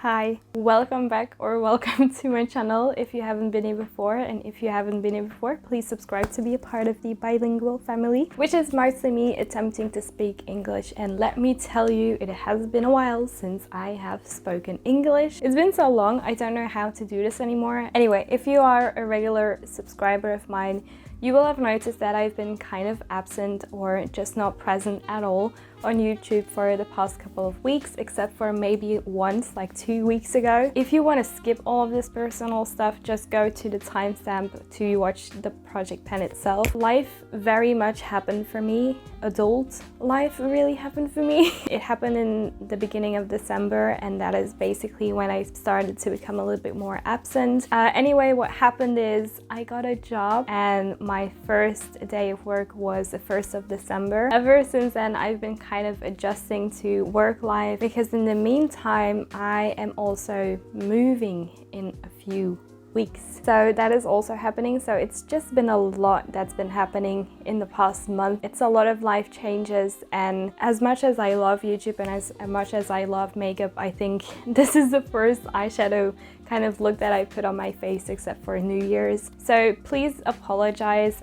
Hi, welcome back or welcome to my channel if you haven't been here before, and if you haven't been here before, please subscribe to be a part of the bilingual family, which is mostly me attempting to speak English. And let me tell you, it has been a while since I have spoken English. It's been so long, I don't know how to do this anymore. Anyway, if you are a regular subscriber of mine, you will have noticed that I've been kind of absent or just not present at all on YouTube for the past couple of weeks, except for maybe once, like 2 weeks ago. If you want to skip all of this personal stuff, just go to the timestamp to watch the project pen itself. Life very much happened for me. Adult life really happened for me. It happened in the beginning of December, and that is basically when I started to become a little bit more absent. Anyway, what happened is I got a job, and my first day of work was the 1st of December. Ever since then, I've been kind of adjusting to work life, because in the meantime I am also moving in a few weeks, so that is also happening. So it's just been a lot that's been happening in the past month. It's a lot of life changes, and as much as I love YouTube and as much as I love makeup, I think this is the first eyeshadow kind of look that I put on my face except for New Year's. So please apologize.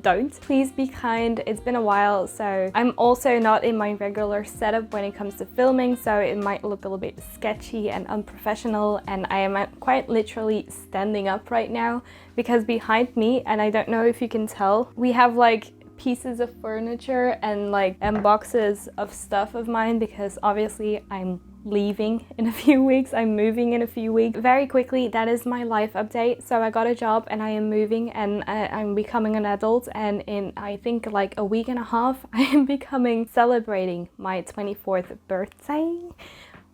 Don't. Please be kind. It's been a while, so I'm also not in my regular setup when it comes to filming, so it might look a little bit sketchy and unprofessional, and I am quite literally standing up right now because behind me, and I don't know if you can tell, we have like pieces of furniture and boxes of stuff of mine, because obviously I'm leaving in a few weeks. I'm moving in a few weeks. Very quickly, that is my life update. So I got a job and I am moving, and I'm becoming an adult, and in I think like a week and a half I am celebrating my 24th birthday,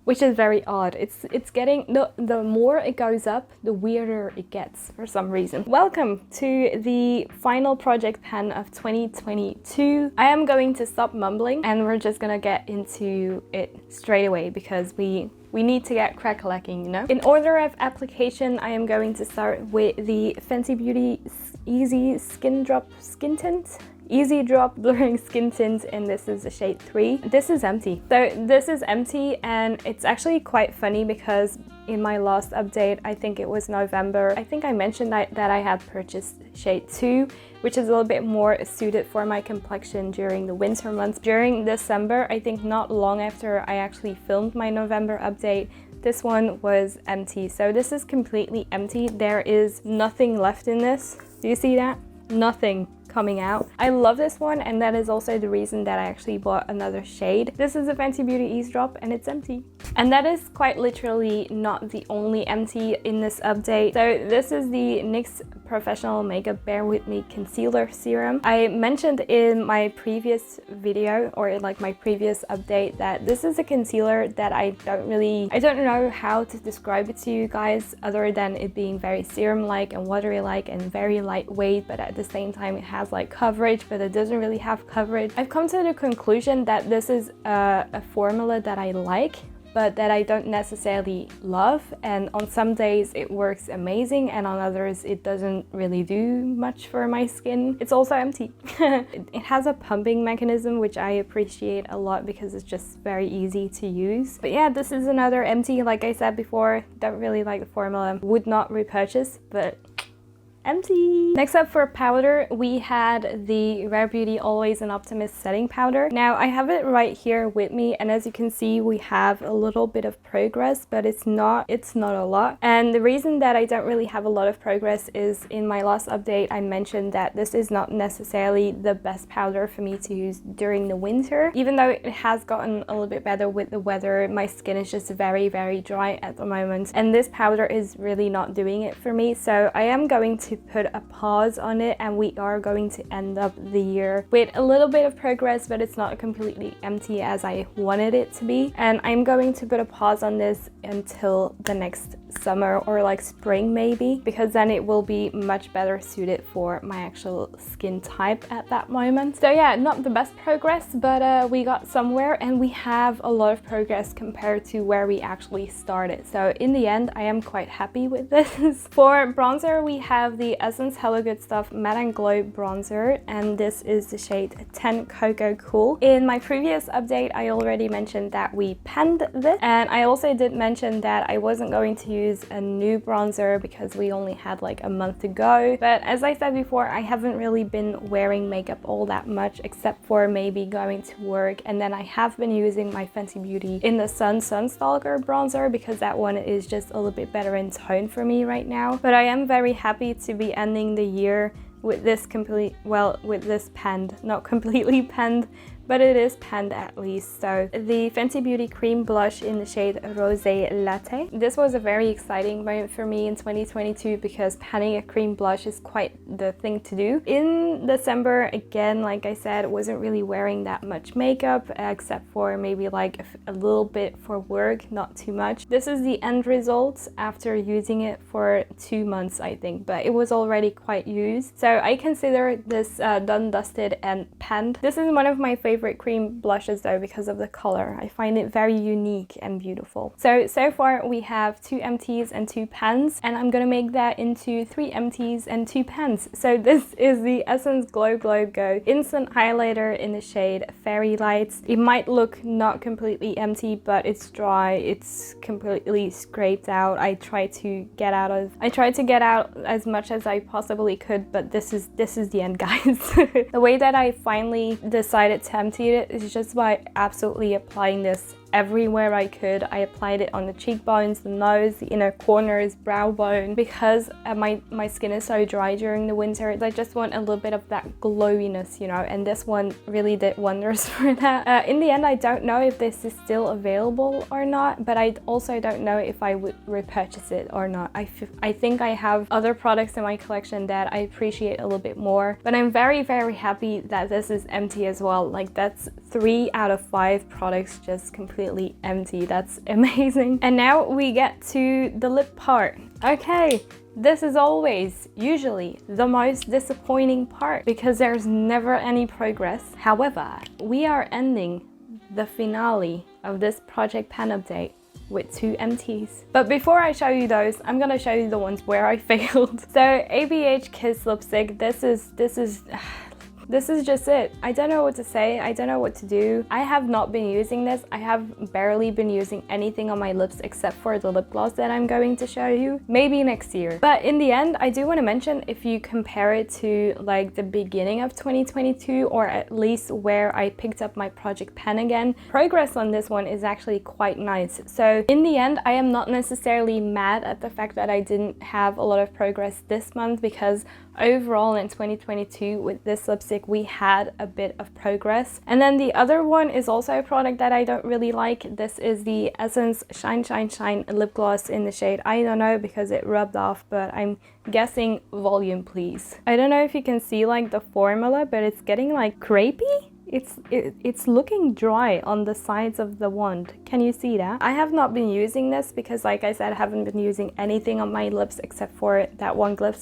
which is very odd. It's getting, the more it goes up, the weirder it gets for some reason. Welcome to the final project pen of 2022. I am going to stop mumbling and we're just gonna get into it straight away, because we need to get crack-a-lacking, you know? In order of application, I am going to start with the Fenty Beauty Eaze Skin Tint. Easy Drop Blurring Skin Tint, and this is the shade 3. This is empty. So this is empty, and it's actually quite funny because in my last update, I think it was November, I think I mentioned that I had purchased shade 2, which is a little bit more suited for my complexion during the winter months. During December, I think not long after I actually filmed my November update, this one was empty. So this is completely empty. There is nothing left in this. Do you see that? Nothing coming out. I love this one, and that is also the reason that I actually bought another shade. This is a Fenty Beauty Eaze drop, and it's empty. And that is quite literally not the only empty in this update. So this is the NYX Professional Makeup Bare With Me Concealer Serum. I mentioned in my previous video, or like my previous update, that this is a concealer that I don't know how to describe it to you guys other than it being very serum-like and watery-like and very lightweight, but at the same time it has like coverage, but it doesn't really have coverage. I've come to the conclusion that this is a formula that I like, but that I don't necessarily love, and on some days it works amazing, and on others it doesn't really do much for my skin. It's also empty. It has a pumping mechanism, which I appreciate a lot because it's just very easy to use. But yeah, this is another empty. Like I said before, don't really like the formula, would not repurchase, but empty. Next up for powder, we had the Rare Beauty Always an Optimist setting powder. Now I have it right here with me, and as you can see, we have a little bit of progress, but it's not a lot. And the reason that I don't really have a lot of progress is in my last update I mentioned that this is not necessarily the best powder for me to use during the winter. Even though it has gotten a little bit better with the weather, my skin is just very dry at the moment, and this powder is really not doing it for me. So I am going to put a pause on it, and we are going to end up the year with a little bit of progress, but it's not completely empty as I wanted it to be. And I'm going to put a pause on this until the next summer or like spring maybe, because then it will be much better suited for my actual skin type at that moment. So yeah, not the best progress, but we got somewhere, and we have a lot of progress compared to where we actually started. So in the end, I am quite happy with this. For bronzer, we have the the Essence Hello Good Stuff Matte and Glow Bronzer, and this is the shade 10 Cocoa Cool. In my previous update, I already mentioned that we penned this, and I also did mention that I wasn't going to use a new bronzer because we only had like a month to go. But as I said before, I haven't really been wearing makeup all that much, except for maybe going to work, and then I have been using my Fenty Beauty in the Sunstalker bronzer because that one is just a little bit better in tone for me right now. But I am very happy to be ending the year with this with this penned, not completely penned, but it is penned at least. So the Fenty Beauty Cream Blush in the shade Rose Latte. This was a very exciting moment for me in 2022 because penning a cream blush is quite the thing to do. In December, again, like I said, wasn't really wearing that much makeup except for maybe like a little bit for work, not too much. This is the end result after using it for 2 months, I think, but it was already quite used. So I consider this done, dusted, and penned. This is one of my favorite cream blushes though because of the color. I find it very unique and beautiful. So far we have 2 empties and 2 pens, and I'm gonna make that into 3 empties and 2 pens. So this is the Essence Glow Go Instant Highlighter in the shade Fairy Lights. It might look not completely empty, but it's dry, it's completely scraped out. I tried to get out as much as I possibly could, but this is the end, guys. The way that I finally decided to empty it is just by absolutely applying this everywhere I could. I applied it on the cheekbones, the nose, the inner corners, brow bone, because my skin is so dry during the winter. I just want a little bit of that glowiness, you know, and this one really did wonders for that. In the end, I don't know if this is still available or not, but I also don't know if I would repurchase it or not. I think I have other products in my collection that I appreciate a little bit more, but I'm very, very happy that this is empty as well. Like, that's 3 out of 5 products just completely empty. That's amazing. And now we get to the lip part. Okay, this is usually the most disappointing part because there's never any progress. However, we are ending the finale of this project pen update with 2 empties. But before I show you those, I'm gonna show you the ones where I failed. So ABH Kiss lipstick, this is just it. I don't know what to say. I don't know what to do. I have not been using this. I have barely been using anything on my lips except for the lip gloss that I'm going to show you. Maybe next year. But in the end, I do want to mention, if you compare it to like the beginning of 2022, or at least where I picked up my project pen again, progress on this one is actually quite nice. So in the end, I am not necessarily mad at the fact that I didn't have a lot of progress this month, because overall in 2022 with this lipstick we had a bit of progress. And then the other one is also a product that I don't really like. This is the Essence Shine lip gloss in the shade, I don't know because it rubbed off, but I'm guessing Volume Please. I don't know if you can see like the formula, but it's getting like crepey. It's looking dry on the sides of the wand. Can you see that? I have not been using this because, like I said, I haven't been using anything on my lips except for that one lip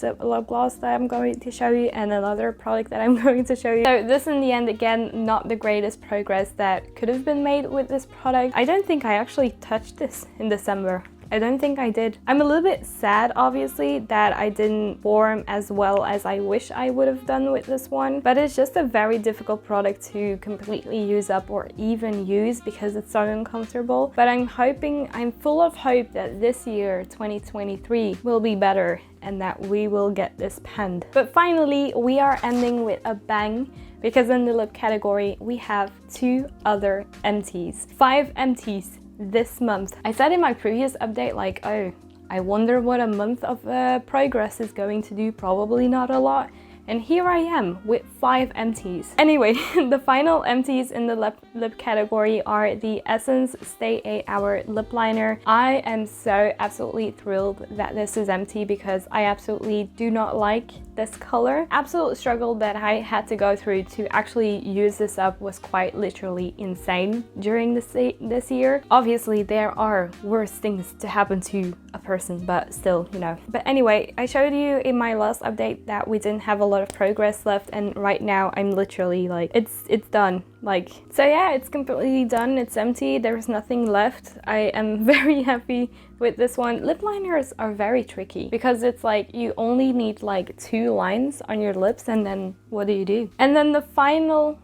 gloss that I'm going to show you and another product that I'm going to show you. So this in the end, again, not the greatest progress that could have been made with this product. I don't think I actually touched this in December. I don't think I did. I'm a little bit sad, obviously, that I didn't form as well as I wish I would have done with this one, but it's just a very difficult product to completely use up or even use because it's so uncomfortable. But I'm full of hope that this year, 2023, will be better and that we will get this penned. But finally, we are ending with a bang, because in the lip category, we have 2 other empties. 5 empties this month. I said in my previous update, like, oh, I wonder what a month of progress is going to do. Probably not a lot. And here I am with 5 empties. Anyway, the final empties in the lip category are the Essence Stay 8 Hour Lip Liner. I am so absolutely thrilled that this is empty because I absolutely do not like this color. Absolute struggle that I had to go through to actually use this up was quite literally insane during this year. Obviously, there are worse things to happen to a person, but still, you know. But anyway, I showed you in my last update that we didn't have a lot of progress left, and right now I'm literally like, it's done. Like, so yeah, it's completely done. It's empty. There's nothing left. I am very happy with this one. Lip liners are very tricky because it's like you only need like 2 lines on your lips, and then what do? And then the final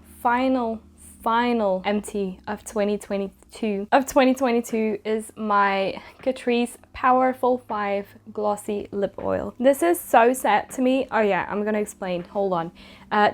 empty of 2022 is my Catrice Powerful 5 Glossy Lip Oil. This is so sad to me. Oh yeah, I'm gonna explain. Hold on.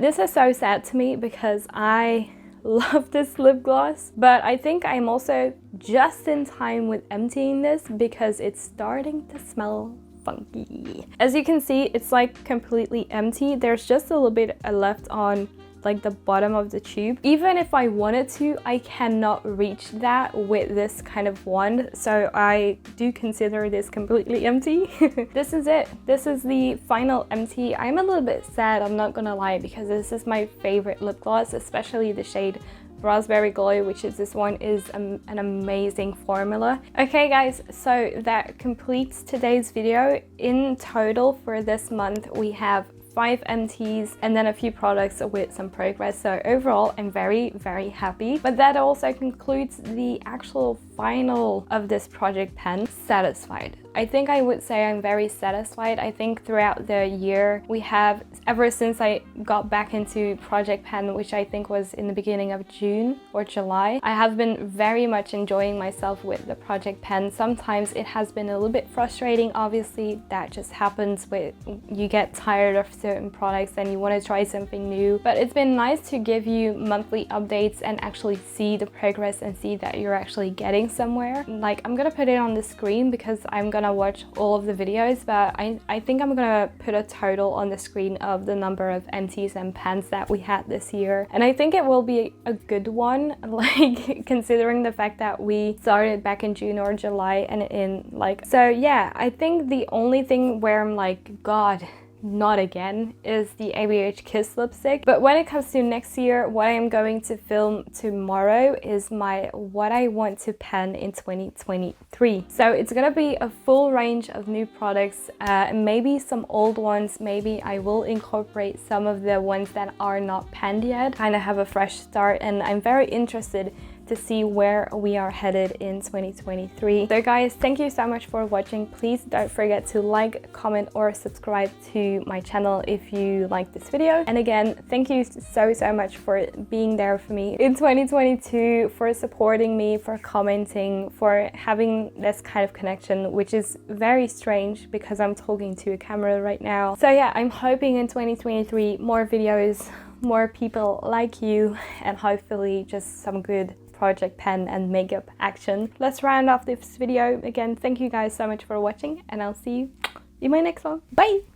This is so sad to me because I love this lip gloss, but I think I'm also just in time with emptying this because it's starting to smell funky. As you can see, it's like completely empty. There's just a little bit left on like the bottom of the tube. Even if I wanted to, I cannot reach that with this kind of wand, so I do consider this completely empty. This is it. This is the final empty. I'm a little bit sad, I'm not gonna lie, because this is my favorite lip gloss, especially the shade Raspberry Glow, which is this one, is an amazing formula. Okay guys, so that completes today's video. In total for this month we have 5 empties and then a few products with some progress. So overall, I'm very happy. But that also concludes the actual final of this project pen. Satisfied. I think I would say I'm very satisfied. I think throughout the year we have, ever since I got back into project pen, which I think was in the beginning of June or July, I have been very much enjoying myself with the project pen. Sometimes it has been a little bit frustrating, obviously. That just happens with, you get tired of certain products and you want to try something new. But it's been nice to give you monthly updates and actually see the progress and see that you're actually getting somewhere. Like, I'm gonna put it on the screen because I'm gonna watch all of the videos, but I think I'm gonna put a total on the screen of the number of empties and pens that we had this year, and I think it will be a good one, like considering the fact that we started back in June or July, and in like, so yeah, I think the only thing where I'm like, God, not again, is the ABH Kiss lipstick. But when it comes to next year, what I'm going to film tomorrow is my what I want to pen in 2023. So it's gonna be a full range of new products, maybe some old ones. Maybe I will incorporate some of the ones that are not penned yet, kind of have a fresh start, and I'm very interested to see where we are headed in 2023. So guys, thank you so much for watching. Please don't forget to like, comment, or subscribe to my channel if you like this video. And again, thank you so much for being there for me in 2022, for supporting me, for commenting, for having this kind of connection, which is very strange because I'm talking to a camera right now. So yeah, I'm hoping in 2023 more videos, more people like you, and hopefully just some good project pen and makeup action. Let's round off this video. Again, thank you guys so much for watching, and I'll see you in my next one. Bye!